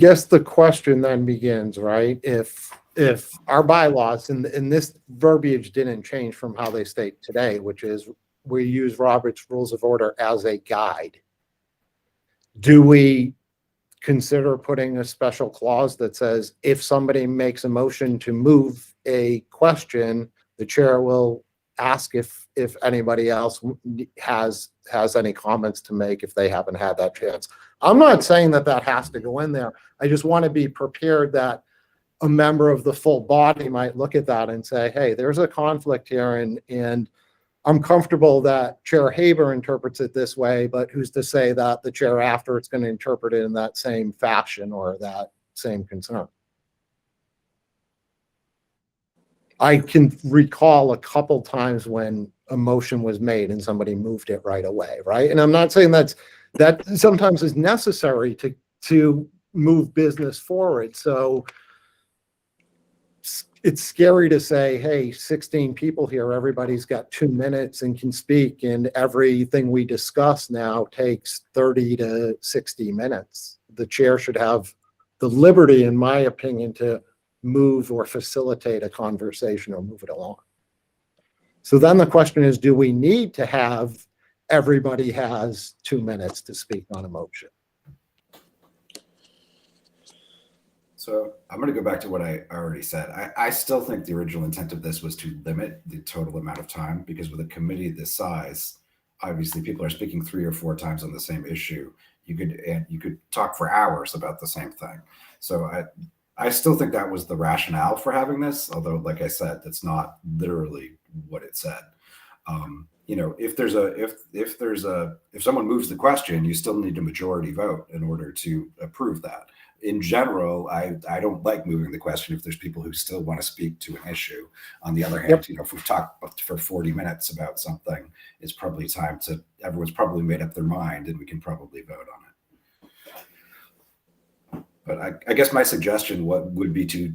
guess the question then begins, right? If our bylaws and this verbiage didn't change from how they state today, which is we use Robert's Rules of Order as a guide, do we consider putting a special clause that says if somebody makes a motion to move a question, the chair will ask if anybody else has any comments to make if they haven't had that chance? I'm not saying that has to go in there. I just want to be prepared that a member of the full body might look at that and say, hey, there's a conflict here, and I'm comfortable that Chair Haber interprets it this way, but who's to say that the chair after it's going to interpret it in that same fashion or that same concern? I can recall a couple times when a motion was made and somebody moved it right away, right? And I'm not saying that sometimes is necessary to move business forward. So it's scary to say, hey, 16 people here, everybody's got 2 minutes and can speak, and everything we discuss now takes 30 to 60 minutes. The chair should have the liberty, in my opinion, to move or facilitate a conversation or move it along. So then the question is, do we need to have everybody has 2 minutes to speak on a motion? So I'm going to go back to what I already said. I still think the original intent of this was to limit the total amount of time, because with a committee this size, obviously people are speaking 3 or 4 times on the same issue. You could talk for hours about the same thing. So I still think that was the rationale for having this, although, like I said, that's not literally what it said. You know, if someone moves the question, you still need a majority vote in order to approve that. In general, I don't like moving the question if there's people who still want to speak to an issue. On the other hand, you know, if we've talked for 40 minutes about something, it's probably time to, everyone's probably made up their mind and we can probably vote on it. But I guess my suggestion would be to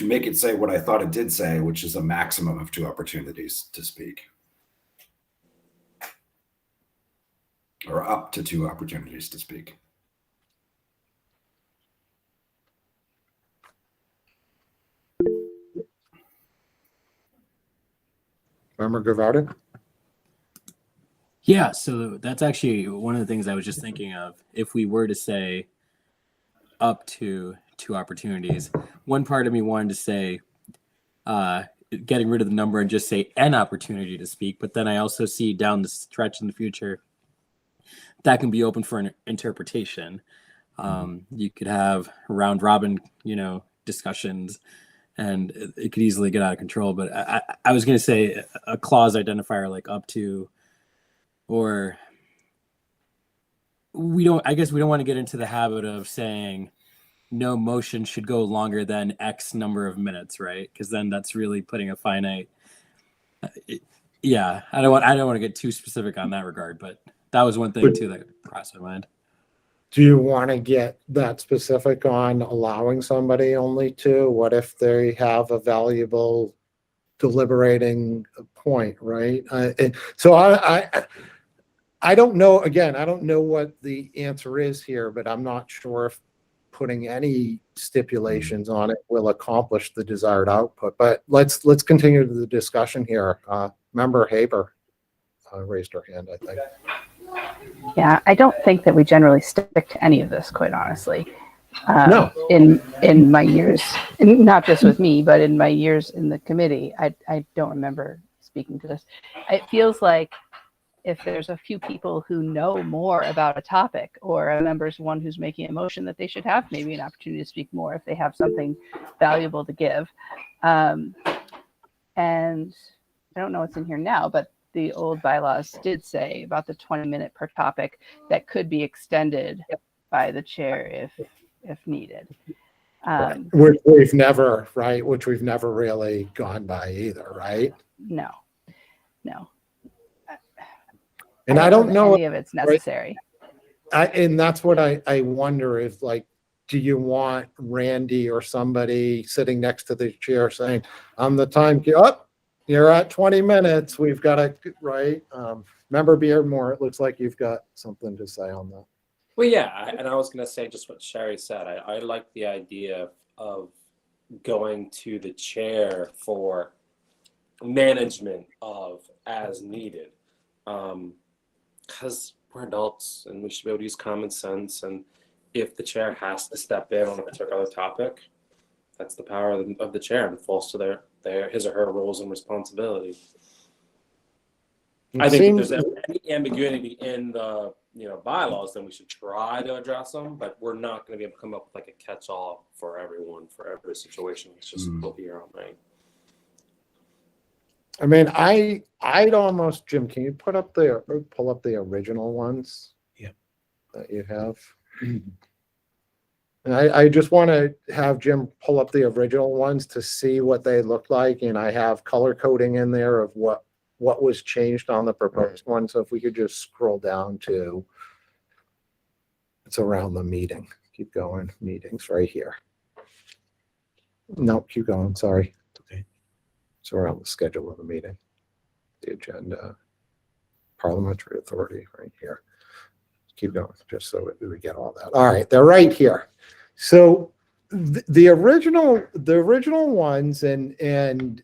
make it say what I thought it did say, which is a maximum of 2 opportunities to speak. Or up to 2 opportunities to speak. Member Gavardin? Yeah, so that's actually one of the things I was just thinking of. If we were to say up to 2 opportunities, one part of me wanted to say getting rid of the number and just say an opportunity to speak, but then I also see down the stretch in the future that can be open for an interpretation. You could have round robin, you know, discussions, and it could easily get out of control. But I was going to say a clause identifier like up to, or I guess we don't want to get into the habit of saying no motion should go longer than X number of minutes, right? Because then that's really putting a finite. Yeah, I don't want to get too specific on that regard, but that was one thing too that crossed my mind. Do you want to get that specific on allowing somebody only 2? What if they have a valuable deliberating point, right? So I don't know. Again, I don't know what the answer is here, but I'm not sure if putting any stipulations on it will accomplish the desired output. But let's continue the discussion here. Member Haber raised her hand, I think. Yeah, I don't think that we generally stick to any of this, quite honestly. No. In my years, not just with me, but in my years in the committee, I don't remember speaking to this. It feels like if there's a few people who know more about a topic, or a member's one who's making a motion, that they should have maybe an opportunity to speak more if they have something valuable to give. And I don't know what's in here now, but the old bylaws did say about the 20-minute per topic that could be extended by the chair if needed. Which we've never really gone by either, right? No. And I don't know if any of it's necessary. Right? And that's what I wonder if, like, do you want Randy or somebody sitting next to the chair saying, on the time, you're at 20 minutes. We've got to, right? Member Beardmore, it looks like you've got something to say on that. Well, yeah, and I was going to say just what Sherry said. I like the idea of going to the chair for management of as needed. Because we're adults and we should be able to use common sense. And if the chair has to step in on a particular topic, that's the power of the chair, and it falls to his or her roles and responsibilities. I think if there's any ambiguity in the bylaws, then we should try to address them, but we're not going to be able to come up with like a catch-all for everyone for every situation. It's just we'll be our own thing. I mean, I'd almost, Jim, can you pull up the original ones? Yeah. That you have. And I just want to have Jim pull up the original ones to see what they look like, and I have color coding in there of what was changed on the proposed one. So if we could just scroll down to, it's around the meeting. Keep going, meetings right here. No, keep going, sorry. Okay. It's around the schedule of the meeting, the agenda, parliamentary authority right here. Keep going, just so we get all that. All right, they're right here. So the original ones, and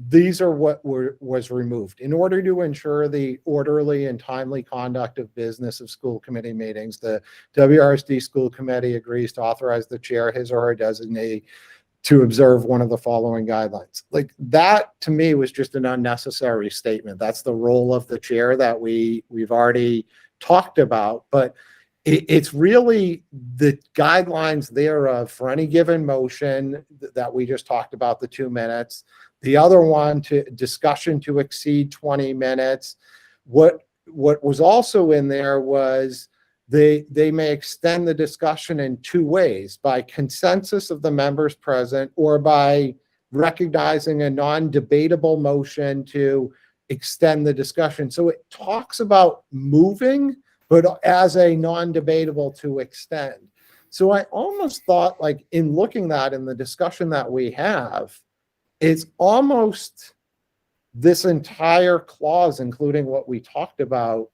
these are what was removed. In order to ensure the orderly and timely conduct of business of school committee meetings, the WRSD school committee agrees to authorize the chair, his or her designee, to observe one of the following guidelines. Like that to me was just an unnecessary statement. That's the role of the chair that we've already talked about, but it's really the guidelines thereof for any given motion that we just talked about, the 2 minutes. The other one, to discussion to exceed 20 minutes. What was also in there was they may extend the discussion in 2 ways: by consensus of the members present, or by recognizing a non-debatable motion to extend the discussion. So it talks about moving, but as a non-debatable to extend. So I almost thought, like, in looking at in the discussion that we have, it's almost this entire clause, including what we talked about,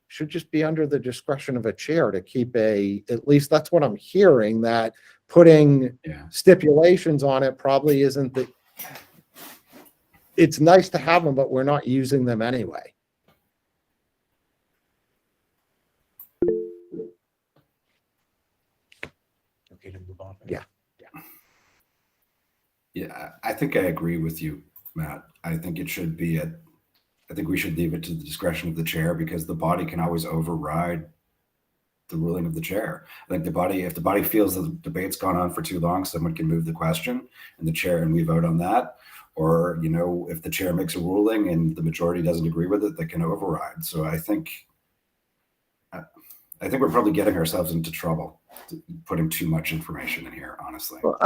should just be under the discretion of a chair to keep at least that's what I'm hearing, that putting stipulations on it probably isn't it's nice to have them, but we're not using them anyway. Okay to move on. Yeah. Yeah, I think I agree with you, Matt. I think it should be I think we should leave it to the discretion of the chair, because the body can always override the ruling of the chair. I think if the body feels that the debate's gone on for too long, someone can move the question and we vote on that. Or, if the chair makes a ruling and the majority doesn't agree with it, they can override. So I think we're probably getting ourselves into trouble putting too much information in here, honestly. Well,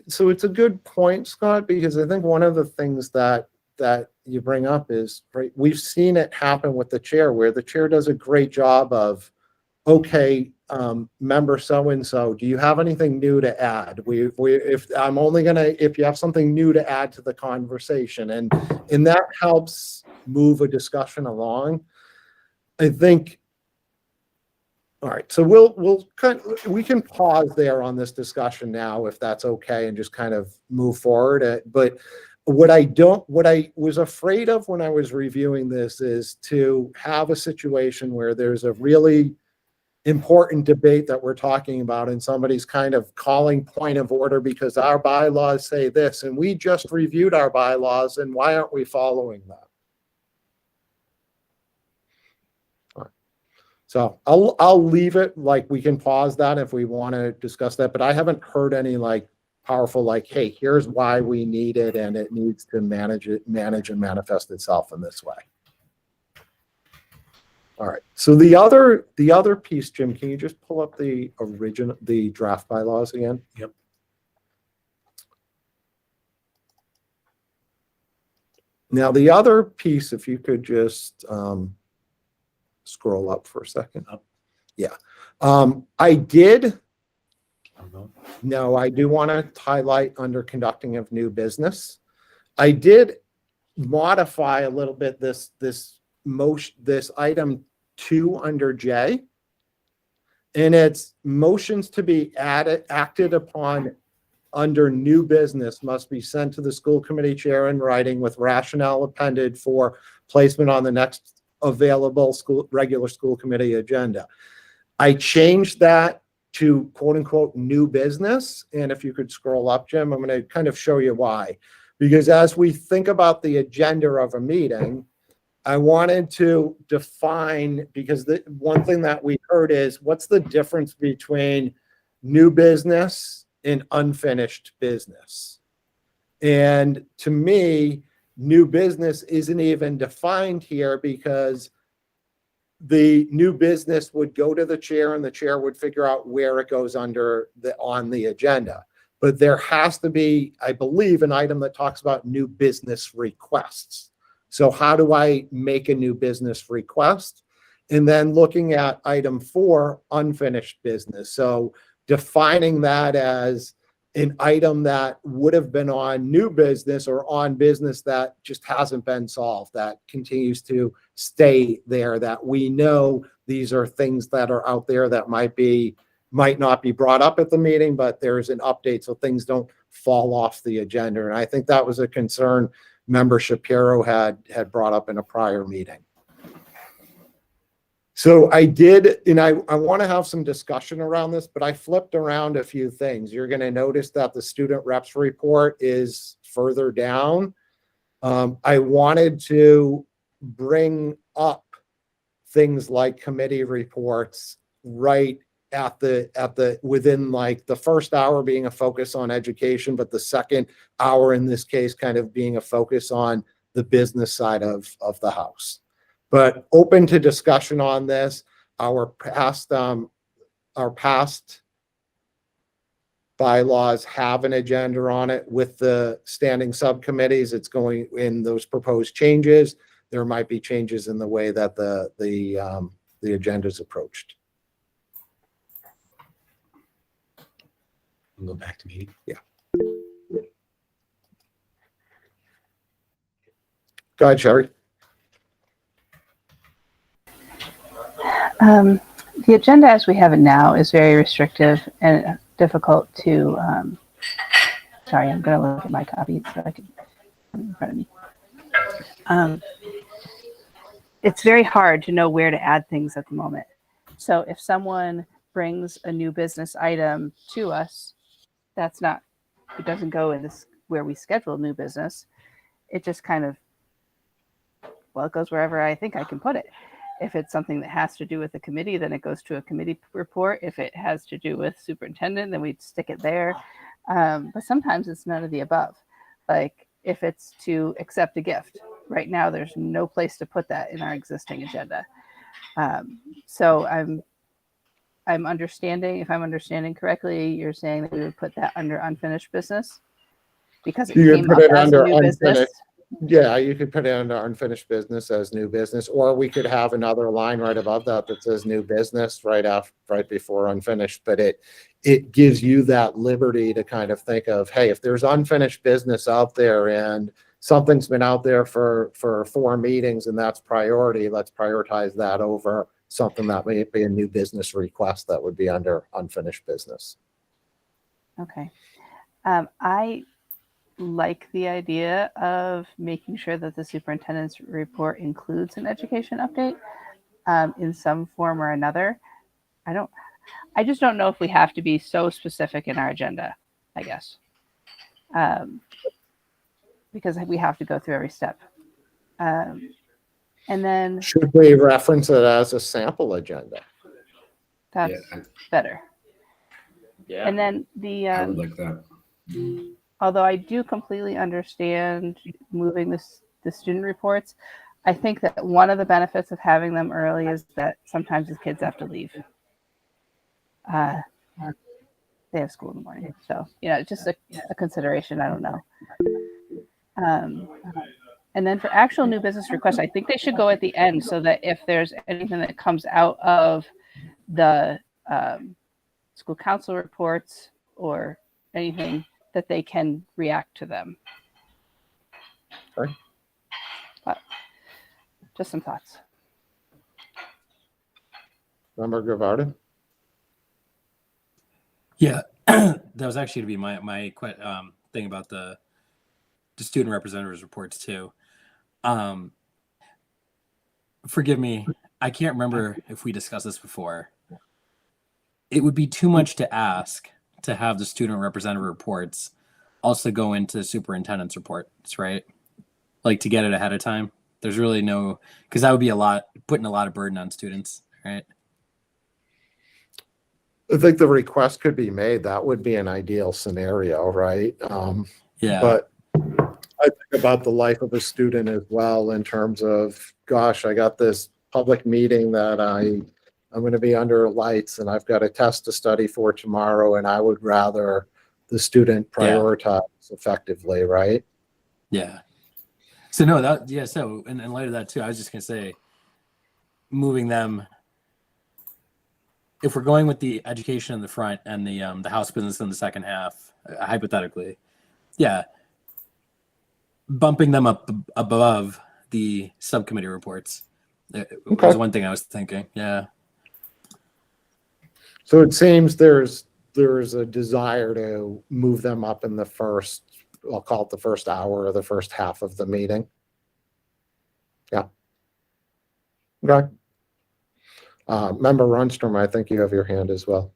so it's a good point, Scott, because I think one of the things that you bring up is, right, we've seen it happen with the chair, where the chair does a great job of, okay, member so-and-so, do you have anything new to add? If you have something new to add to the conversation, and that helps move a discussion along. I think. All right, so we can pause there on this discussion now, if that's okay, and just kind of move forward. But what I was afraid of when I was reviewing this is to have a situation where there's a really important debate that we're talking about, and somebody's kind of calling point of order because our bylaws say this, and we just reviewed our bylaws, and why aren't we following that? So I'll leave it, like, we can pause that if we want to discuss that, but I haven't heard any powerful, hey, here's why we need it, and it needs to manage and manifest itself in this way. All right. So the other piece, Jim, can you just pull up the draft bylaws again? Yep. Now the other piece, if you could just scroll up for a second. Up. Yeah. I do want to highlight under conducting of new business. I did modify a little bit this item 2 under J. And it's motions to be acted upon under new business must be sent to the school committee chair in writing with rationale appended for placement on the next available regular school committee agenda. I changed that to quote unquote new business. And if you could scroll up, Jim, I'm going to kind of show you why. Because as we think about the agenda of a meeting, I wanted to define, because the one thing that we heard is, what's the difference between new business and unfinished business? And to me, new business isn't even defined here, because the new business would go to the chair and the chair would figure out where it goes on the agenda. But there has to be, I believe, an item that talks about new business requests. So how do I make a new business request? And then looking at item 4, unfinished business. So defining that as an item that would have been on new business or on business that just hasn't been solved, that continues to stay there, that we know these are things that are out there that might not be brought up at the meeting, but there's an update so things don't fall off the agenda. And I think that was a concern Member Shapiro had brought up in a prior meeting. So I did, and I want to have some discussion around this, but I flipped around a few things. You're going to notice that the student reps report is further down. I wanted to bring up things like committee reports right at the within like the first hour being a focus on education, but the second hour in this case kind of being a focus on the business side of the house. But open to discussion on this. Our past bylaws have an agenda on it with the standing subcommittees. It's going in those proposed changes. There might be changes in the way that the agenda is approached. We'll go back to meeting. Yeah. Go ahead, Sherry. The agenda as we have it now is very restrictive and difficult to, sorry, I'm going to look at my copy so I can in front of me. It's very hard to know where to add things at the moment. So if someone brings a new business item to us, that's not, it doesn't go in this where we schedule new business. It just kind of, well, it goes wherever I think I can put it. If it's something that has to do with the committee, then it goes to a committee report. If it has to do with superintendent, then we stick it there. But sometimes it's none of the above. Like if it's to accept a gift, right now there's no place to put that in our existing agenda. So I'm understanding, if I'm understanding correctly, you're saying that we would put that under unfinished business because it came up as new business. Yeah, you could put it under unfinished business as new business, or we could have another line right above that that says new business right before unfinished. But it gives you that liberty to kind of think of, hey, if there's unfinished business out there and something's been out there for 4 meetings and that's priority, let's prioritize that over something that may be a new business request that would be under unfinished business. Okay. I like the idea of making sure that the superintendent's report includes an education update in some form or another. I just don't know if we have to be so specific in our agenda, I guess. Because we have to go through every step. And then Should we reference it as a sample agenda? that's better. Yeah. And then I would like that. although I do completely understand moving the student reports, I think that one of the benefits of having them early is that sometimes the kids have to leave. They have school in the morning. So, just a consideration. I don't know. And then for actual new business requests, I think they should go at the end so that if there's anything that comes out of the school council reports or anything, that they can react to them. Okay. But just some thoughts. Member Gavarda? Yeah, that was actually to be my thing about the student representatives reports too. Forgive me, I can't remember if we discussed this before. It would be too much to ask to have the student representative reports also go into the superintendent's reports, right? Like to get it ahead of time. There's really no, because that would be putting a lot of burden on students, right? I think the request could be made. That would be an ideal scenario, right? Yeah. But I think about the life of a student as well in terms of, gosh, I got this public meeting that I'm going to be under lights and I've got a test to study for tomorrow, and I would rather the student prioritize effectively, right? Yeah. So no, so in light of that too, I was just gonna say moving them, if we're going with the education in the front and the house business in the second half, hypothetically, yeah, bumping them up above the subcommittee reports was one thing I was thinking. Yeah. So it seems there's a desire to move them up in the first, I'll call it the first hour or the first half of the meeting. Yeah. Okay. Member Runstrom, I think you have your hand as well.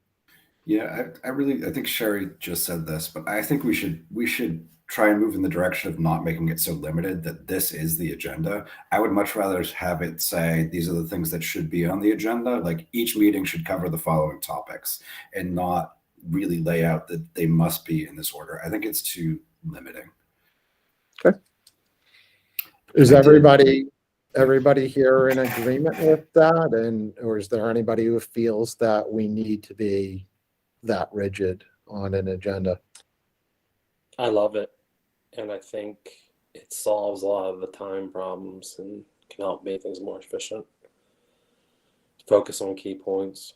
Yeah, I think Sherry just said this, but I think we should try and move in the direction of not making it so limited that this is the agenda. I would much rather have it say these are the things that should be on the agenda. Like each meeting should cover the following topics, and not really lay out that they must be in this order. I think it's too limiting. Okay. Is everybody here in agreement with that? And or is there anybody who feels that we need to be that rigid on an agenda? I love it. And I think it solves a lot of the time problems and can help make things more efficient. Focus on key points.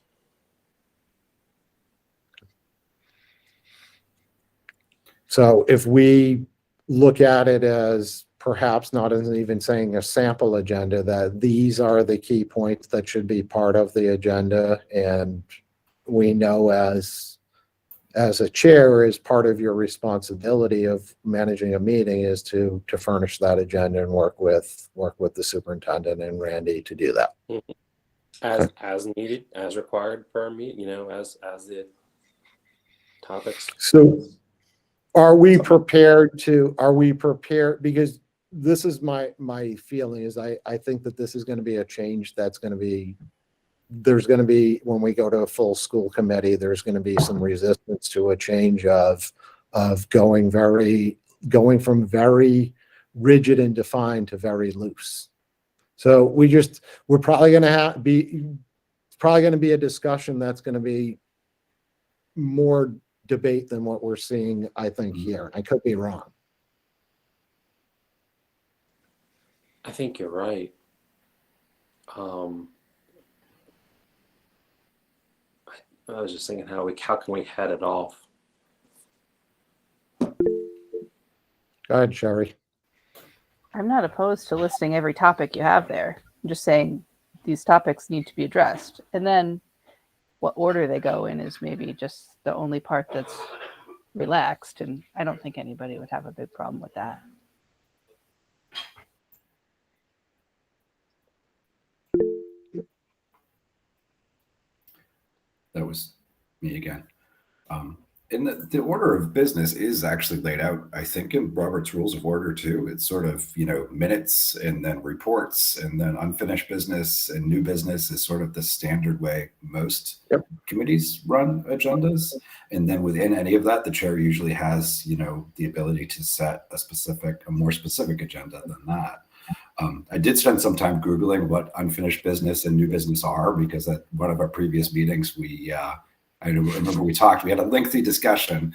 So if we look at it as perhaps not as even saying a sample agenda, that these are the key points that should be part of the agenda, and we know as a chair is part of your responsibility of managing a meeting is to furnish that agenda and work with the superintendent and Randy to do that. As needed, as required per meeting, as the topics. So are we prepared, because this is my feeling is I think that this is going to be a change that's going to be, there's going to be, when we go to a full school committee, there's going to be some resistance to a change of going from very rigid and defined to very loose. So we're probably going to be a discussion that's going to be more debate than what we're seeing, I think, here. I could be wrong. I think you're right. I was just thinking how can we head it off? Go ahead, Sherry. I'm not opposed to listing every topic you have there. I'm just saying these topics need to be addressed. And then what order they go in is maybe just the only part that's relaxed. And I don't think anybody would have a big problem with that. That was me again. And the order of business is actually laid out, I think, in Robert's Rules of Order too. It's sort of, minutes and then reports and then unfinished business and new business is sort of the standard way most committees run agendas. And then within any of that, the chair usually has, the ability to set a more specific agenda than that. I did spend some time Googling what unfinished business and new business are, because at one of our previous meetings, I remember we had a lengthy discussion.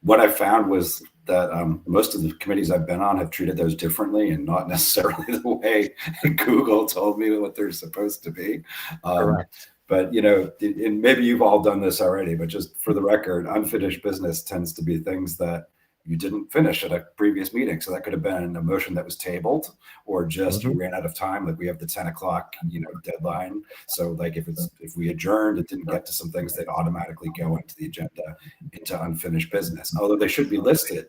What I found was that most of the committees I've been on have treated those differently and not necessarily the way Google told me what they're supposed to be. But, and maybe you've all done this already, but just for the record, unfinished business tends to be things that you didn't finish at a previous meeting. So that could have been a motion that was tabled, or just you ran out of time. Like we have the 10 o'clock, deadline. So like if we adjourned, it didn't get to some things that automatically go into the agenda into unfinished business, although they should be listed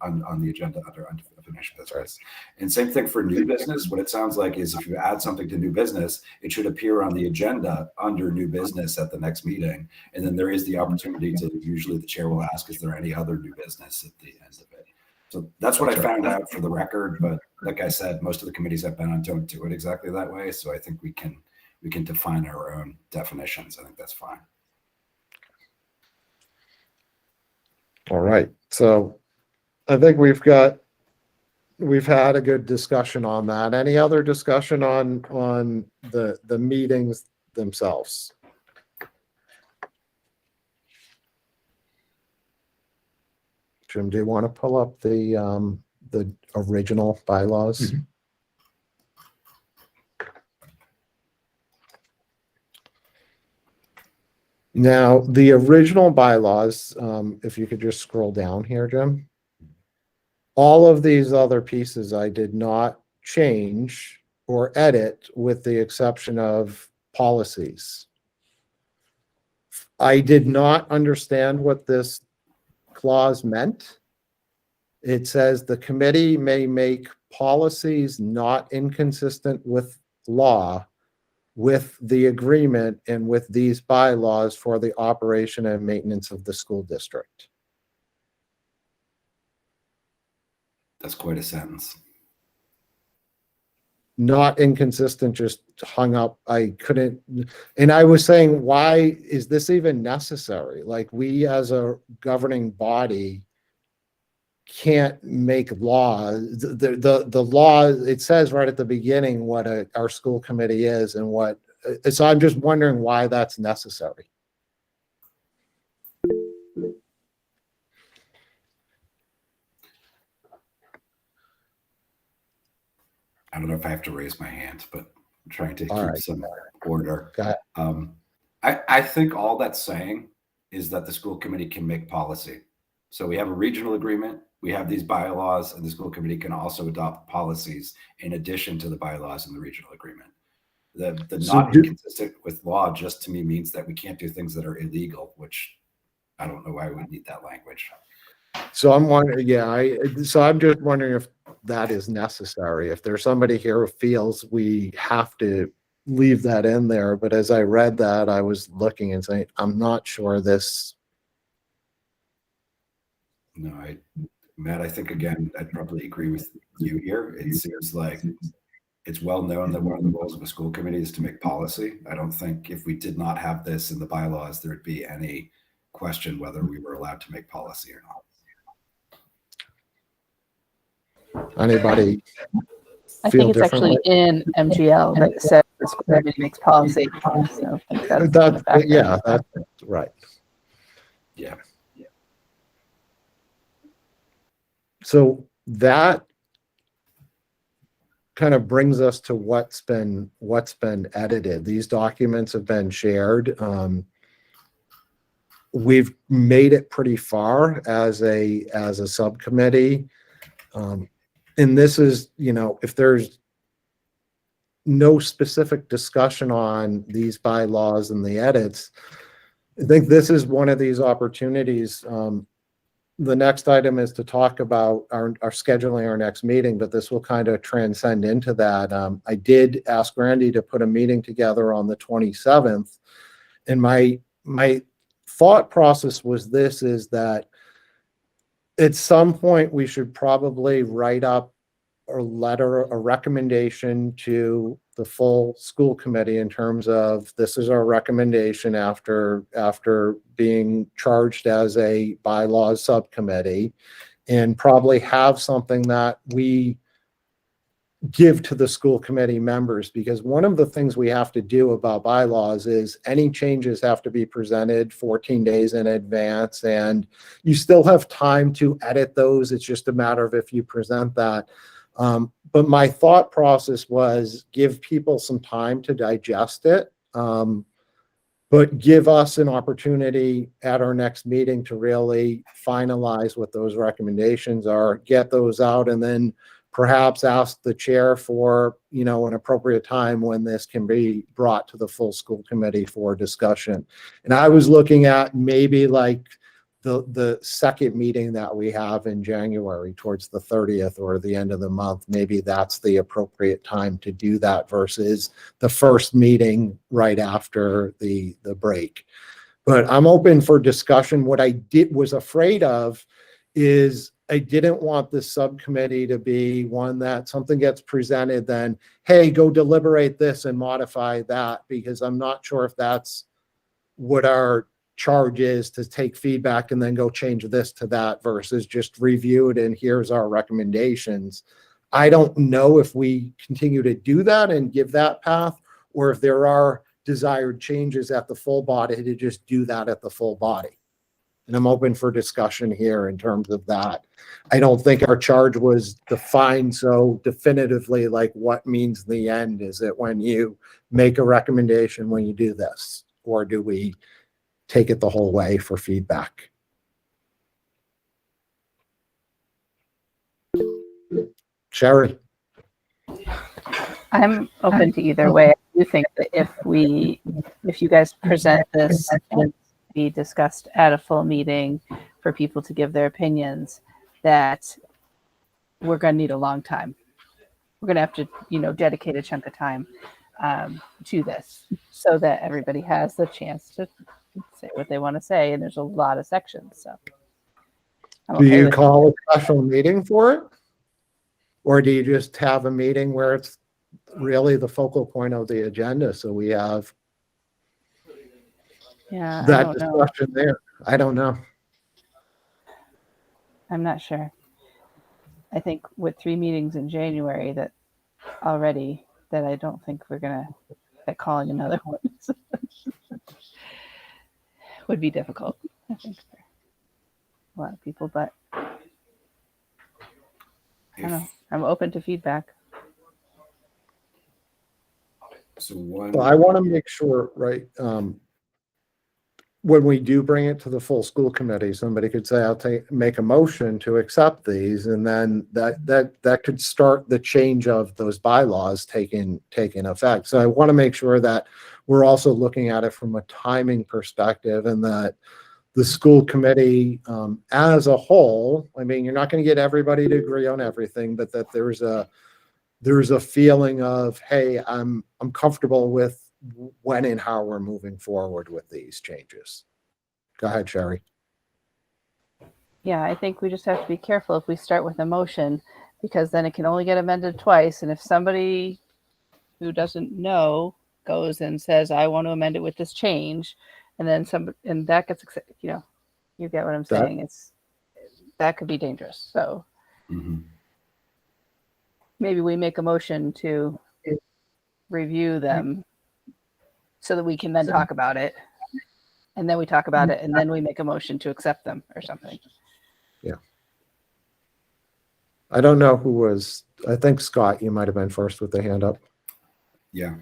on the agenda under unfinished business. And same thing for new business. What it sounds like is if you add something to new business, it should appear on the agenda under new business at the next meeting. And then there is the opportunity to, usually the chair will ask, is there any other new business at the end of it? So that's what I found out for the record. But like I said, most of the committees I've been on don't do it exactly that way. So I think we can define our own definitions. I think that's fine. All right. So I think we've had a good discussion on that. Any other discussion on the meetings themselves? Jim, do you want to pull up the original bylaws? Mm-hmm. Now, the original bylaws, if you could just scroll down here, Jim. All of these other pieces I did not change or edit, with the exception of policies. I did not understand what this clause meant. It says the committee may make policies not inconsistent with law with the agreement and with these bylaws for the operation and maintenance of the school district. That's quite a sentence. Not inconsistent, just hung up. I couldn't, and I was saying, why is this even necessary? Like, we as a governing body can't make law. The law, it says right at the beginning what our school committee is and what, so I'm just wondering why that's necessary. I don't know if I have to raise my hand, but I'm trying to All keep right. some order. Got I think all that's saying is that the school committee can make policy. So we have a regional agreement, we have these bylaws, and the school committee can also adopt policies in addition to the bylaws and the regional agreement. The So not inconsistent with law just to me means that we can't do things that are illegal, which I don't know why we need that language. So I'm wondering, so I'm just wondering if that is necessary. If there's somebody here who feels we have to leave that in there, but as I read that, I was looking and saying, I'm not sure this. No, Matt, I think again, I'd probably agree with you here. It seems like it's well known that one of the roles of a school committee is to make policy. I don't think if we did not have this in the bylaws, there would be any question whether we were allowed to make policy or not. Anybody I feel think it's actually differently? in MGL that says the school committee makes policy. So I think that's That's, back yeah, that's right. Yeah. So that kind of brings us to what's been edited. These documents have been shared. We've made it pretty far as a subcommittee. And this is, if there's no specific discussion on these bylaws and the edits, I think this is one of these opportunities. The next item is to talk about our scheduling our next meeting, but this will kind of transcend into that. I did ask Randy to put a meeting together on the 27th. And my thought process was this, is that at some point we should probably write up a letter, a recommendation to the full school committee in terms of, this is our recommendation after being charged as a bylaws subcommittee, and probably have something that we give to the school committee members, because one of the things we have to do about bylaws is any changes have to be presented 14 days in advance, and you still have time to edit those. It's just a matter of if you present that. But my thought process was give people some time to digest it. But but give us an opportunity at our next meeting to really finalize what those recommendations are, get those out, and then perhaps ask the chair for, an appropriate time when this can be brought to the full school committee for discussion. And I was looking at maybe like the second meeting that we have in January, towards the 30th or the end of the month. Maybe that's the appropriate time to do that versus the first meeting right after the break. But I'm open for discussion. What I was afraid of is I didn't want this subcommittee to be one that something gets presented, then, hey, go deliberate this and modify that, because I'm not sure if that's what our charge is, to take feedback and then go change this to that versus just review it and here's our recommendations. I don't know if we continue to do that and give that path, or if there are desired changes at the full body to just do that at the full body. And I'm open for discussion here in terms of that. I don't think our charge was defined so definitively, like what means the end. Is it when you make a recommendation when you do this, or do we take it the whole way for feedback? Sherry? I'm open to either way. I do think that if you guys present this and be discussed at a full meeting for people to give their opinions, that we're going to need a long time. We're going to have to, dedicate a chunk of time to this, so that everybody has the chance to say what they want to say. And there's a lot of sections. So I'm Do okay you with call a special meeting for it? Or do you just have a meeting where it's really the focal point of the agenda? So we have I that don't know. discussion there. I don't know. I'm not sure. I think with 3 meetings in January that I don't think we're gonna, that calling another one would be difficult, I think, for a lot of people. But I don't know. I'm open to feedback. So one, Well, I want to make sure, right, when we do bring it to the full school committee, somebody could say, I'll make a motion to accept these, and then that could start the change of those bylaws taking effect. So I want to make sure that we're also looking at it from a timing perspective, and that the school committee as a whole, I mean, you're not going to get everybody to agree on everything, but that there's a feeling of, hey, I'm comfortable with when and how we're moving forward with these changes. Go ahead, Sherry. Yeah, I think we just have to be careful if we start with a motion, because then it can only get amended twice. And if somebody who doesn't know goes and says, I want to amend it with this change, and then and that gets, you get what I'm saying. That could be dangerous. So maybe we make a motion to review them so that we can then talk about it, and then we talk about it, and then we make a motion to accept them or something. Yeah. I don't know who was, I think Scott, you might have been first with the hand up. yeah.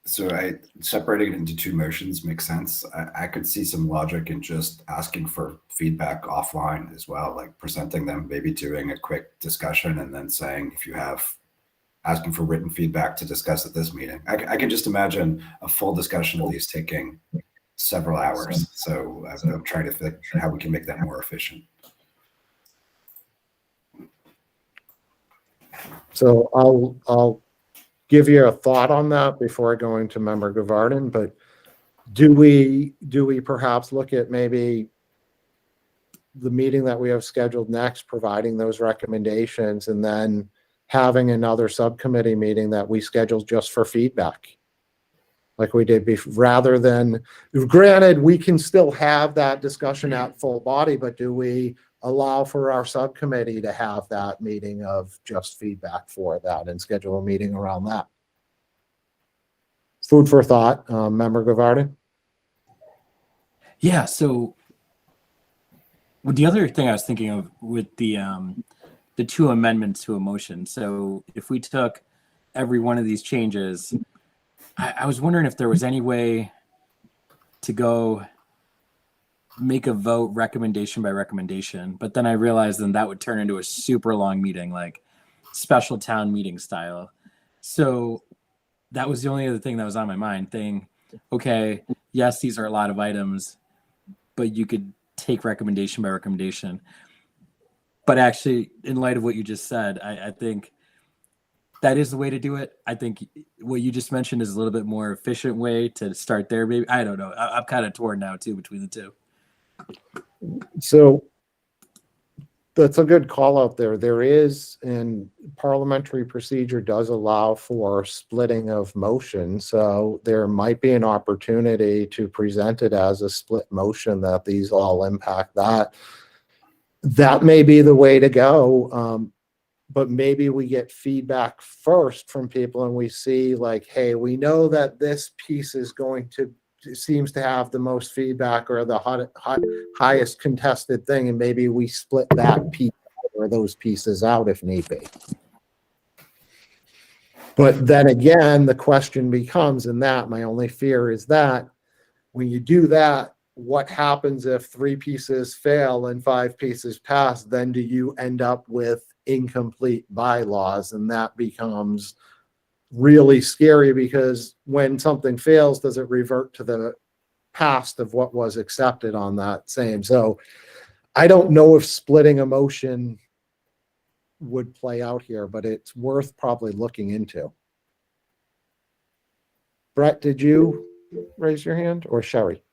So I separating it into 2 motions makes sense. I could see some logic in just asking for feedback offline as well, like presenting them, maybe doing a quick discussion, and then saying, if you have, asking for written feedback to discuss at this meeting. I can just imagine a full discussion of these taking several hours. So I'm trying to think how we can make that more efficient. So I'll give you a thought on that before going to Member Govardhan, but do we perhaps look at maybe the meeting that we have scheduled next, providing those recommendations, and then having another subcommittee meeting that we schedule just for feedback, like we did before, rather than, granted, we can still have that discussion at full body, but do we allow for our subcommittee to have that meeting of just feedback for that and schedule a meeting around that? Food for thought, Member Govardhan? Yeah. So the other thing I was thinking of with the 2 amendments to a motion. So if we took every one of these changes, I was wondering if there was any way to go make a vote recommendation by recommendation, but then I realized then that would turn into a super long meeting, like special town meeting style. So that was the only other thing that was on my mind, thing, okay, yes, these are a lot of items, but you could take recommendation by recommendation. But actually, in light of what you just said, I think that is the way to do it. I think what you just mentioned is a little bit more efficient way to start there. Maybe, I don't know. I'm kind of torn now too between the two. So that's a good call out there. There is, and parliamentary procedure does allow for splitting of motion. So there might be an opportunity to present it as a split motion that these all impact that. That may be the way to go. But maybe we get feedback first from people and we see like, hey, we know that this piece is going to, seems to have the most feedback or the highest contested thing, and maybe we split that piece or those pieces out if need be. But then again, the question becomes, and that my only fear is that when you do that, what happens if 3 pieces fail and 5 pieces pass? Then do you end up with incomplete bylaws? And that becomes really scary, because when something fails, does it revert to the past of what was accepted on that same? So I don't know if splitting a motion would play out here, but it's worth probably looking into. Brett, did you raise your hand, or Sherry?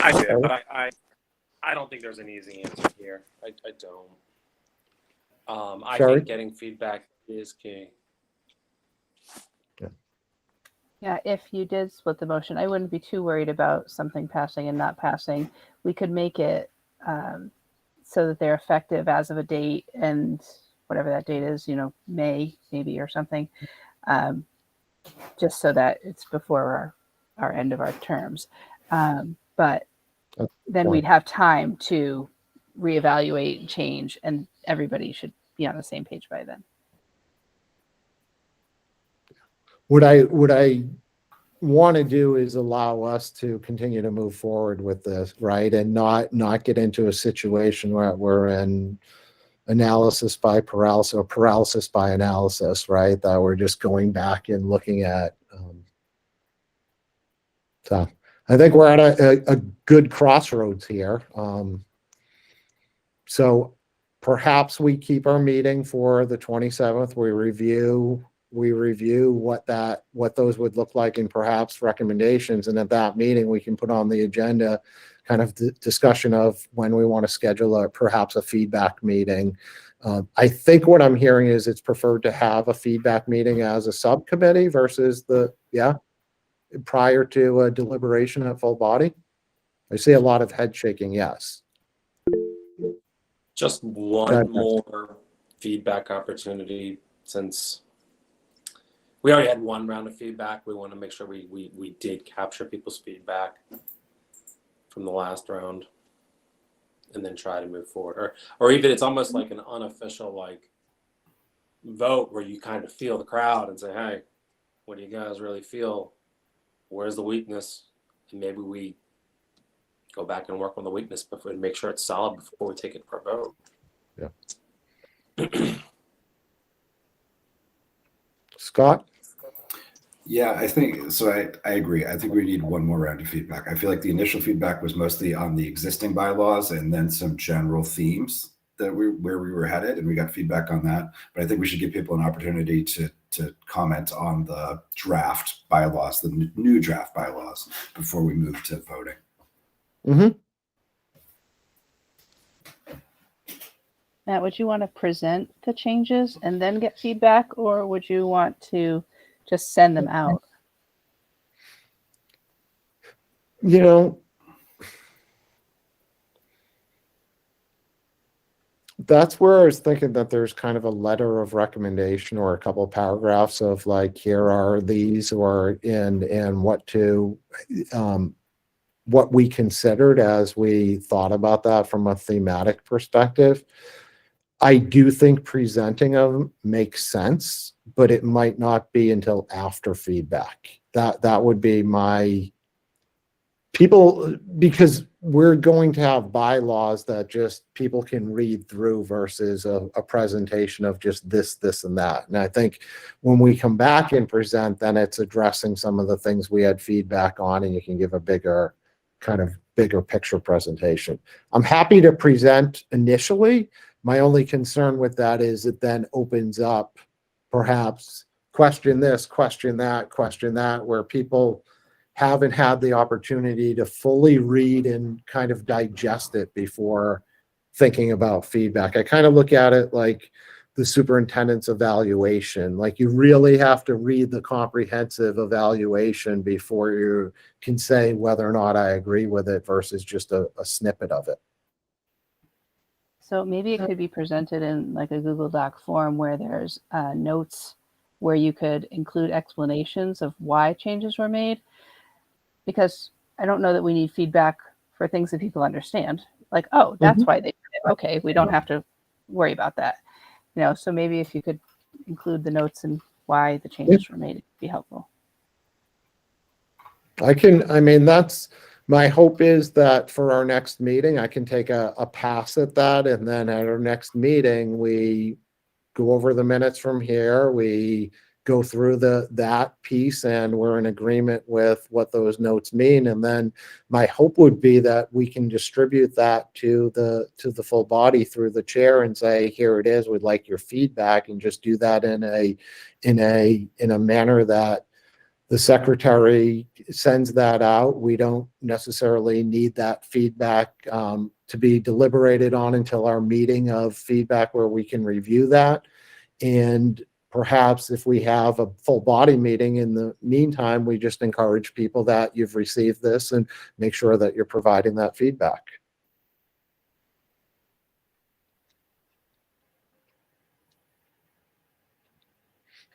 I did, but I don't think there's an easy answer here. I don't. I Sherry? think getting feedback is key. Yeah, if you did split the motion, I wouldn't be too worried about something passing and not passing. We could make it so that they're effective as of a date, and whatever that date is, May maybe or something, just so that it's before our end of our terms. But then we'd have time to reevaluate and change, and everybody should be on the same page by then. What I want to do is allow us to continue to move forward with this, right? And not get into a situation where we're in analysis by paralysis or paralysis by analysis, right? That we're just going back and looking at. So I think we're at a good crossroads here. So perhaps we keep our meeting for the 27th. We review what those would look like, and perhaps recommendations. And at that meeting, we can put on the agenda kind of the discussion of when we want to schedule perhaps a feedback meeting. I think what I'm hearing is it's preferred to have a feedback meeting as a subcommittee versus prior to a deliberation at full body. I see a lot of head shaking. Yes. Just one more feedback opportunity, since we already had one round of feedback. We want to make sure we did capture people's feedback from the last round, and then try to move forward. Or even it's almost like an unofficial vote where you kind of feel the crowd and say, hey, what do you guys really feel? Where's the weakness? And maybe we go back and work on the weakness before and make sure it's solid before we take it for a vote. Yeah. Scott? Yeah, I think so. I agree. I think we need one more round of feedback. I feel like the initial feedback was mostly on the existing bylaws and then some general themes where we were headed, and we got feedback on that. But I think we should give people an opportunity to comment on the draft bylaws, the new draft bylaws, before we move to voting. Mm-hmm. Matt, would you want to present the changes and then get feedback, or would you want to just send them out? That's where I was thinking that there's kind of a letter of recommendation or a couple of paragraphs of here are these, or and what we considered as we thought about that from a thematic perspective. I do think presenting them makes sense, but it might not be until after feedback. That would be my people, because we're going to have bylaws that just people can read through versus a presentation of just this, and that. And I think when we come back and present, then it's addressing some of the things we had feedback on, and you can give a bigger picture presentation. I'm happy to present initially. My only concern with that is it then opens up perhaps question this, question that, where people haven't had the opportunity to fully read and kind of digest it before thinking about feedback. I kind of look at it like the superintendent's evaluation. Like, you really have to read the comprehensive evaluation before you can say whether or not I agree with it versus just a snippet of it. So maybe it could be presented in like a Google Doc form where there's notes where you could include explanations of why changes were made. Because I don't know that we need feedback for things that people understand. Like, oh, that's why they did it. Okay, we don't have to worry about that. So maybe if you could include the notes and why the changes were made, it'd be helpful. That's my hope, is that for our next meeting, I can take a pass at that. And then at our next meeting, we go over the minutes from here. We go through that piece, and we're in agreement with what those notes mean. And then my hope would be that we can distribute that to the full body through the chair and say, here it is, we'd like your feedback, and just do that in a manner that the secretary sends that out. We don't necessarily need that feedback to be deliberated on until our meeting of feedback where we can review that. And perhaps if we have a full body meeting in the meantime, we just encourage people that you've received this and make sure that you're providing that feedback.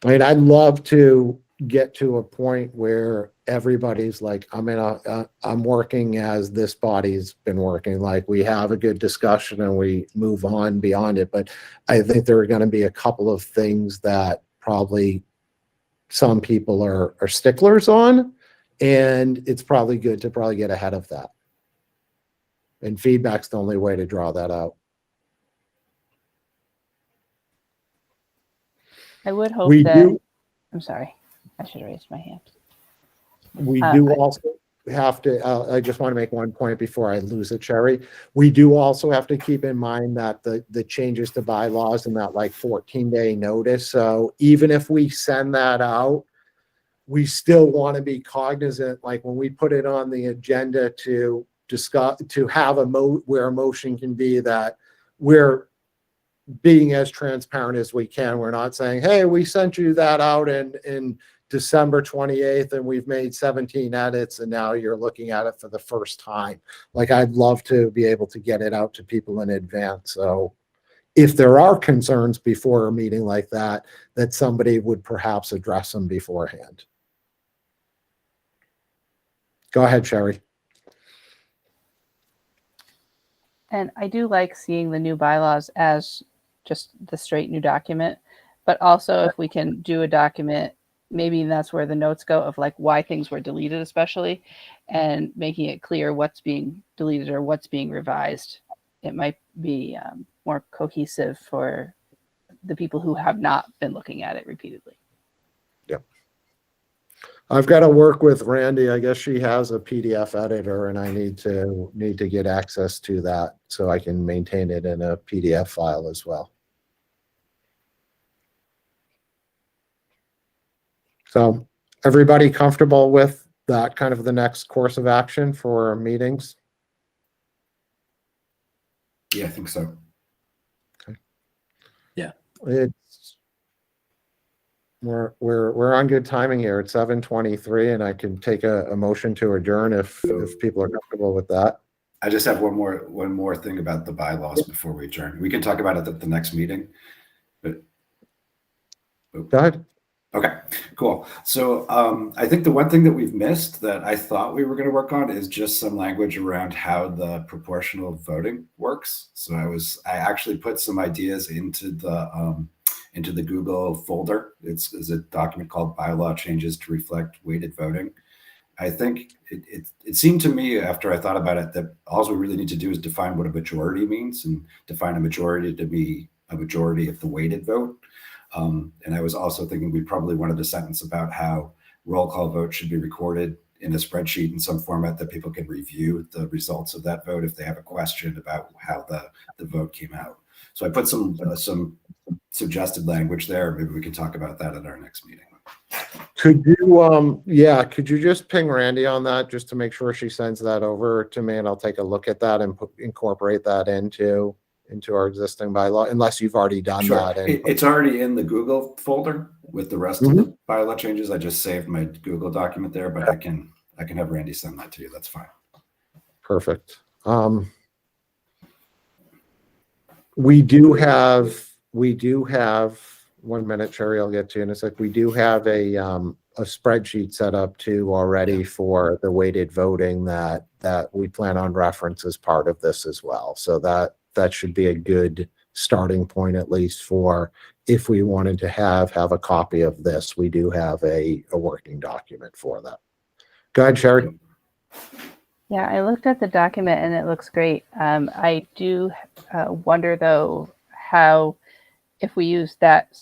I'd love to get to a point where everybody's like, I'm working as this body's been working. Like, we have a good discussion and we move on beyond it. But I think there are going to be a couple of things that probably some people are sticklers on, and it's probably good to get ahead of that. And feedback's the only way to draw that out. I would hope I'm sorry, I should have raised my hand. We do also have to, I just want to make one point before I lose it, Sherry. We do also have to keep in mind that the changes to bylaws and that 14-day notice. So even if we send that out, we still want to be cognizant, like when we put it on the agenda to discuss, to have where a motion can be, that we're being as transparent as we can. We're not saying, hey, we sent you that out in December 28th and we've made 17 edits and now you're looking at it for the first time. Like, I'd love to be able to get it out to people in advance. So if there are concerns before a meeting like that, that somebody would perhaps address them beforehand. Go ahead, Sherry. And I do like seeing the new bylaws as just the straight new document, but also if we can do a document, maybe that's where the notes go, of like why things were deleted, especially, and making it clear what's being deleted or what's being revised. It might be more cohesive for the people who have not been looking at it repeatedly. Yep. I've got to work with Randy. I guess she has a PDF editor and I need to get access to that so I can maintain it in a PDF file as well. So everybody comfortable with that kind of the next course of action for meetings? Yeah, I think so. Okay. Yeah. We're on good timing here. It's 7:23 and I can take a motion to adjourn if people are comfortable with that. I just have one more thing about the bylaws before we adjourn. We can talk about it at the next meeting. But Go ahead. okay, cool. So I think the one thing that we've missed that I thought we were going to work on is just some language around how the proportional voting works. So I actually put some ideas into the Google folder. It's a document called Bylaw Changes to Reflect Weighted Voting. I think it seemed to me after I thought about it that all we really need to do is define what a majority means and define a majority to be a majority of the weighted vote. And I was also thinking we probably wanted a sentence about how roll call votes should be recorded in a spreadsheet in some format that people can review the results of that vote if they have a question about how the vote came out. So I put some suggested language there. Maybe we can talk about that at our next meeting. Could you, could you just ping Randy on that just to make sure she sends that over to me, and I'll take a look at that and incorporate that into our existing bylaw, unless you've already done Sure. that. It's already in the Google folder with the rest of the bylaw changes. I just saved my Google document there, but I can have Randy send that to you. That's fine. Perfect. We do have 1 minute, Sherry, I'll get to you in a sec. We do have a spreadsheet set up too already for the weighted voting that we plan on reference as part of this as well. So that should be a good starting point, at least for if we wanted to have a copy of this. We do have a working document for that. Go ahead, Sherry. Yeah, I looked at the document and it looks great. I do wonder though how, if we use that,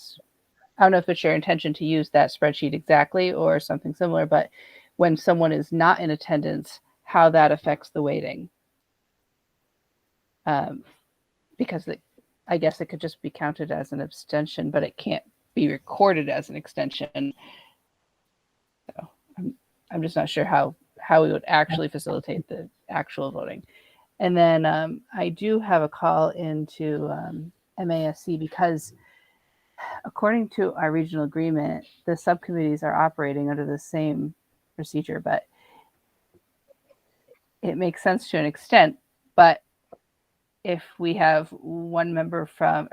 I don't know if it's your intention to use that spreadsheet exactly or something similar, but when someone is not in attendance, how that affects the weighting. Because I guess it could just be counted as an abstention, but it can't be recorded as an extension. So I'm just not sure how we would actually facilitate the actual voting. And then I do have a call into MASC because according to our regional agreement, the subcommittees are operating under the same procedure, but it makes sense to an extent. But if we have one member from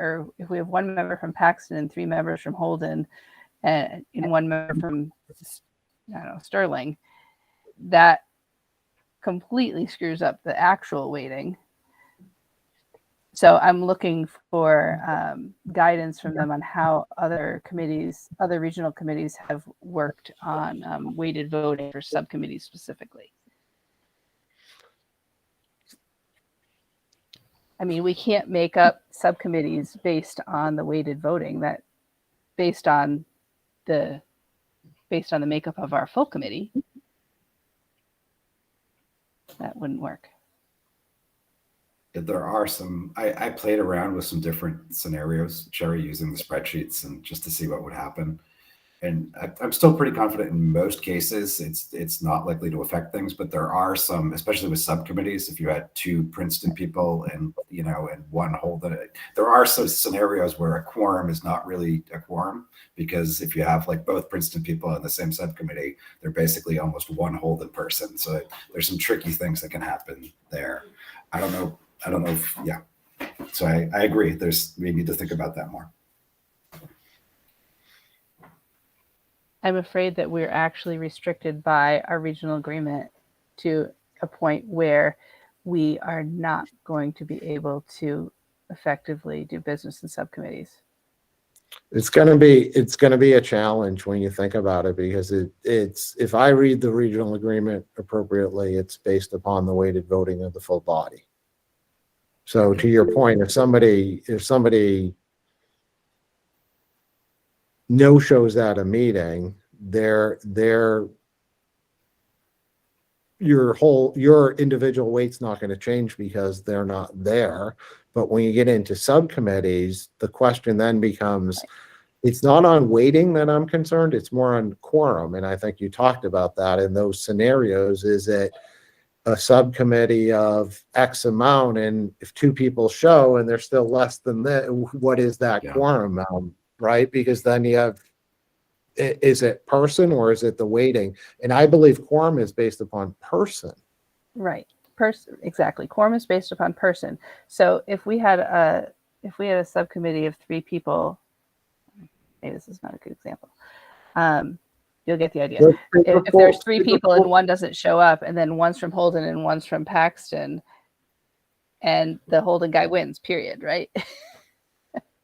Paxton and 3 members from Holden and 1 member from, I don't know, Sterling, that completely screws up the actual weighting. So I'm looking for guidance from them on how other regional committees have worked on weighted voting for subcommittees specifically. I mean, we can't make up subcommittees based on the weighted voting, that based on the makeup of our full committee. That wouldn't work. There are some, I played around with some different scenarios, Sherry, using the spreadsheets and just to see what would happen. And I'm still pretty confident in most cases it's not likely to affect things, but there are some, especially with subcommittees, if you had 2 Princeton people and 1 Holden, there are some scenarios where a quorum is not really a quorum, because if you have like both Princeton people in the same subcommittee, they're basically almost 1 Holden person. So there's some tricky things that can happen there. I don't know if, yeah. So I agree. We need to think about that more. I'm afraid that we're actually restricted by our regional agreement to a point where we are not going to be able to effectively do business in subcommittees. It's going to be a challenge when you think about it, because it's if I read the regional agreement appropriately, it's based upon the weighted voting of the full body. So to your point, if somebody no shows at a meeting, your individual weight's not going to change because they're not there. But when you get into subcommittees, the question then becomes, it's not on weighting that I'm concerned, it's more on quorum. And I think you talked about that in those scenarios. Is it a subcommittee of X amount, and if 2 people show and they're still less than that, what is that quorum amount, right? Because then you have, is it person or is it the weighting? And I believe quorum is based upon person. Right. Person. Exactly. Quorum is based upon person. So if we had a subcommittee of 3 people, maybe this is not a good example. You'll get the idea. If there's 3 people and 1 doesn't show up, and then 1's from Holden and 1's from Paxton, and the Holden guy wins, period, right?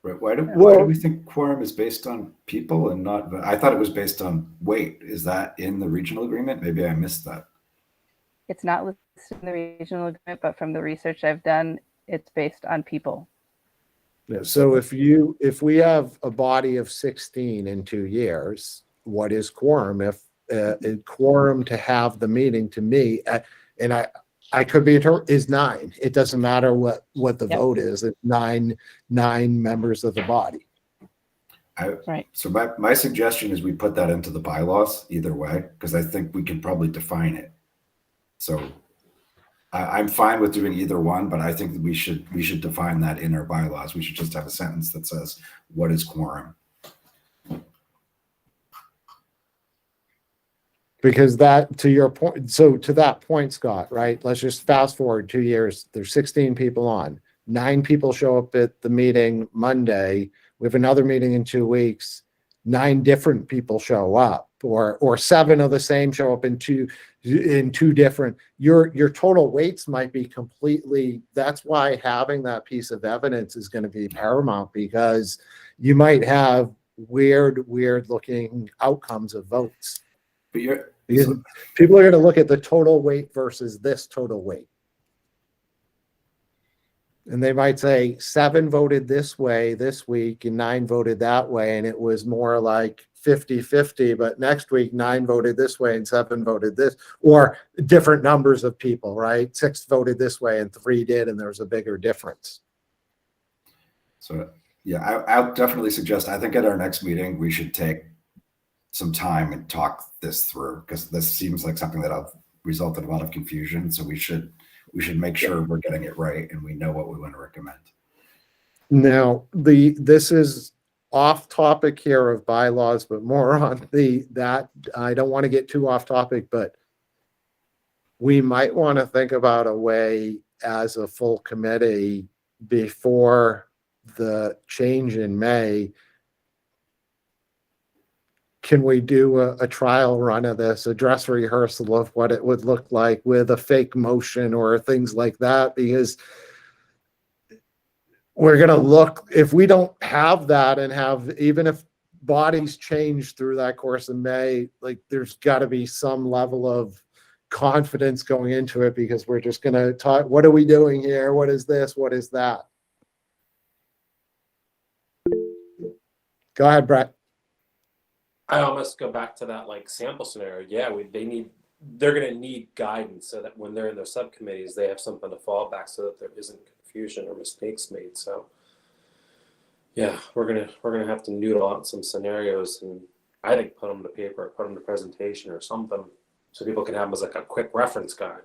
Right. Why do Well- we think quorum is based on people and not? I thought it was based on weight. Is that in the regional agreement? Maybe I missed that. It's not listed in the regional agreement, but from the research I've done, it's based on people. Yeah, so if we have a body of 16 in 2 years, what is quorum? If a quorum to have the meeting to me, and I could be is 9. It doesn't matter what the Yep. vote is. It's nine members of the body. Right. So my suggestion is we put that into the bylaws either way, because I think we can probably define it. So I'm fine with doing either one, but I think that we should define that in our bylaws. We should just have a sentence that says, what is quorum? Because that, to your point, so to that point, Scott, right? Let's just fast forward 2 years. There's 16 people on. 9 people show up at the meeting Monday. We have another meeting in 2 weeks. 9 different people show up, or 7 of the same show up in two different. Your total weights might be completely. That's why having that piece of evidence is going to be paramount, because you might have weird looking outcomes of votes. But Because people are going to look at the total weight versus this total weight. And they might say 7 voted this way this week and 9 voted that way. And it was more like 50-50, but next week 9 voted this way and 7 voted this, or different numbers of people, right? 6 voted this way and 3 did, and there was a bigger difference. So yeah, I'll definitely suggest, I think at our next meeting, we should take some time and talk this through, because this seems like something that'll result in a lot of confusion. So we should make sure we're getting it right and we know what we want to recommend. Now, this is off topic here of bylaws, but more on that I don't want to get too off topic, but we might want to think about a way as a full committee before the change in May. Can we do a trial run of this, a dress rehearsal of what it would look like with a fake motion or things like that? Because we're going to look, if we don't have that and have, even if bodies change through that course in May, like there's got to be some level of confidence going into it, because we're just going to talk, what are we doing here? What is this? What is that? Go ahead, Brett. I almost go back to that like sample scenario. Yeah, they're going to need guidance so that when they're in their subcommittees, they have something to fall back so that there isn't confusion or mistakes made. So yeah, we're gonna have to noodle out some scenarios, and I think put them to paper, put them to presentation or something, so people can have them as like a quick reference guide.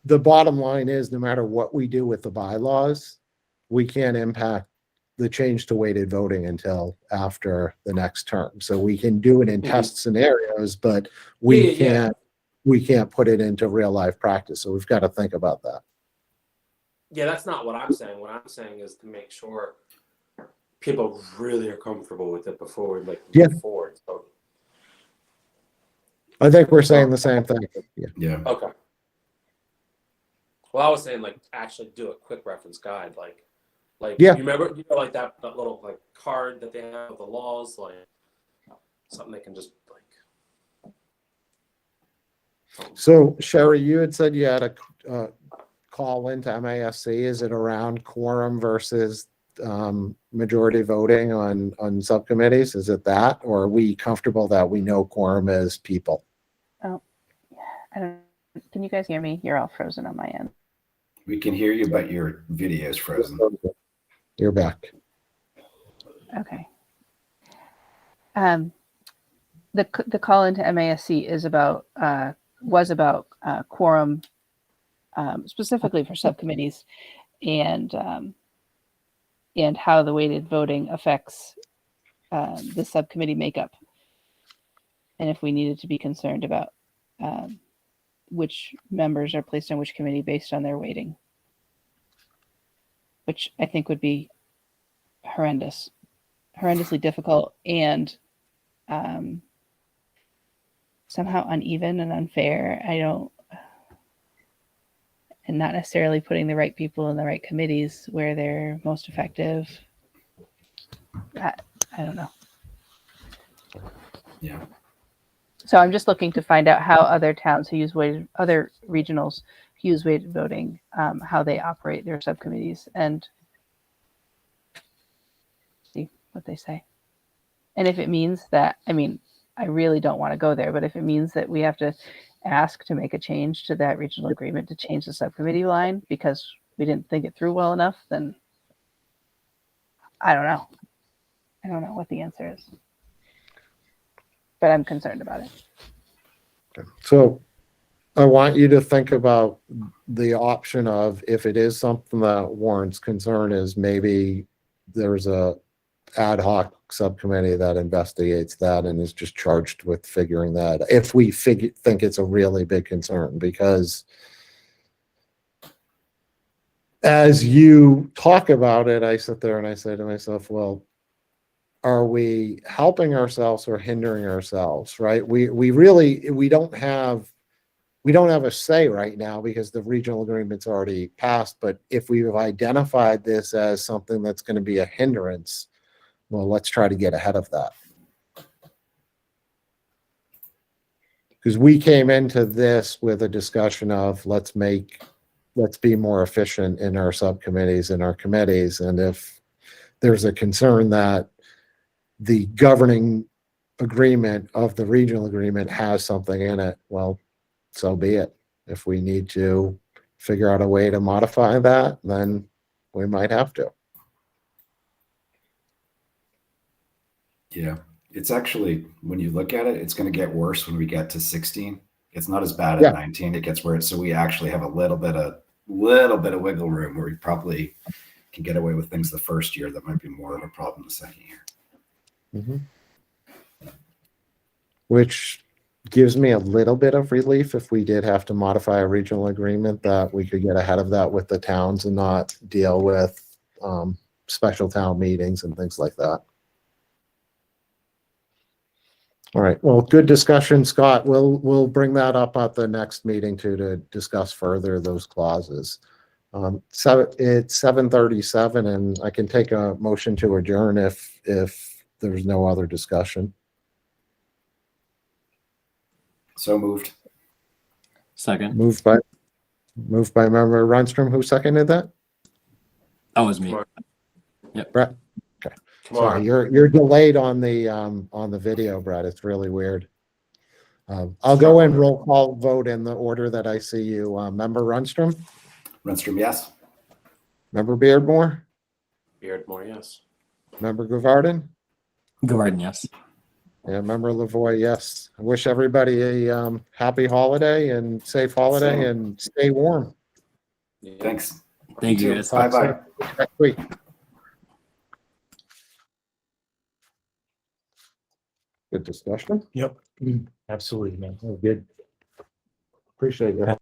The bottom line is, no matter what we do with the bylaws, we can't impact the change to weighted voting until after the next term. So we can do it in test scenarios, but we can't put it into real life practice. So we've got to think about that. Yeah, that's not what I'm saying. What I'm saying is to make sure people really are comfortable with it before we move forward. So, I think we're saying the same thing. Yeah. okay. Well, I was saying like actually do a quick reference guide, like you remember, like that little like card that they have with the laws, like something they can just like. So Sherry, you had said you had a call into MASC. Is it around quorum versus majority voting on subcommittees? Is it that, or are we comfortable that we know quorum is people? Oh, I don't. Can you guys hear me? You're all frozen on my end. We can hear you, but your video is frozen. You're back. Okay. The call into MASC is about was about quorum, specifically for subcommittees, and how the weighted voting affects the subcommittee makeup, and if we needed to be concerned about which members are placed on which committee based on their weighting, which I think would be horrendously difficult, and somehow uneven and unfair. and not necessarily putting the right people in the right committees where they're most effective. I don't know. Yeah. So I'm just looking to find out how other towns who use weighted, other regionals who use weighted voting, how they operate their subcommittees and see what they say. And if it means that, I mean, I really don't want to go there, but if it means that we have to ask to make a change to that regional agreement to change the subcommittee line because we didn't think it through well enough, then I don't know. I don't know what the answer is. But I'm concerned about it. So I want you to think about the option of, if it is something that warrants concern, is maybe there's a ad hoc subcommittee that investigates that and is just charged with figuring that, if we think it's a really big concern. Because as you talk about it, I sit there and I say to myself, well, are we helping ourselves or hindering ourselves, right? We don't have a say right now because the regional agreement's already passed. But if we've identified this as something that's going to be a hindrance, well, let's try to get ahead of that. Because we came into this with a discussion of let's be more efficient in our subcommittees and our committees. And if there's a concern that the governing agreement of the regional agreement has something in it, well, so be it. If we need to figure out a way to modify that, then we might have to. Yeah. It's actually, when you look at it, it's going to get worse when we get to 16. It's not as bad Yeah. at 19. It gets worse. So we actually have a little bit of wiggle room where we probably can get away with things the first year that might be more of a problem the second year. Mm-hmm. Which gives me a little bit of relief if we did have to modify a regional agreement, that we could get ahead of that with the towns and not deal with special town meetings and things like that. All right. Well, good discussion, Scott. We'll bring that up at the next meeting too, to discuss further those clauses. So it's 7:37, and I can take a motion to adjourn if there's no other discussion. So moved. Second. Moved by Member Runstrom. Who seconded that? That was me. Mark. Brett. Okay. Come Sorry, on. you're delayed on the video, Brett. It's really weird. I'll go in roll call vote in the order that I see you. Member Runstrom, Renstrom, yes. Member Beardmore, Beardmore, yes. Member Gavardin, Govardhan, yes. and Member Lavoy, yes. I wish everybody a happy holiday and safe holiday, Same. and stay warm. Yeah. Thanks. Thank you, too. guys. Bye-bye. Next week. Good discussion. Yep, absolutely, man. Good. Appreciate it.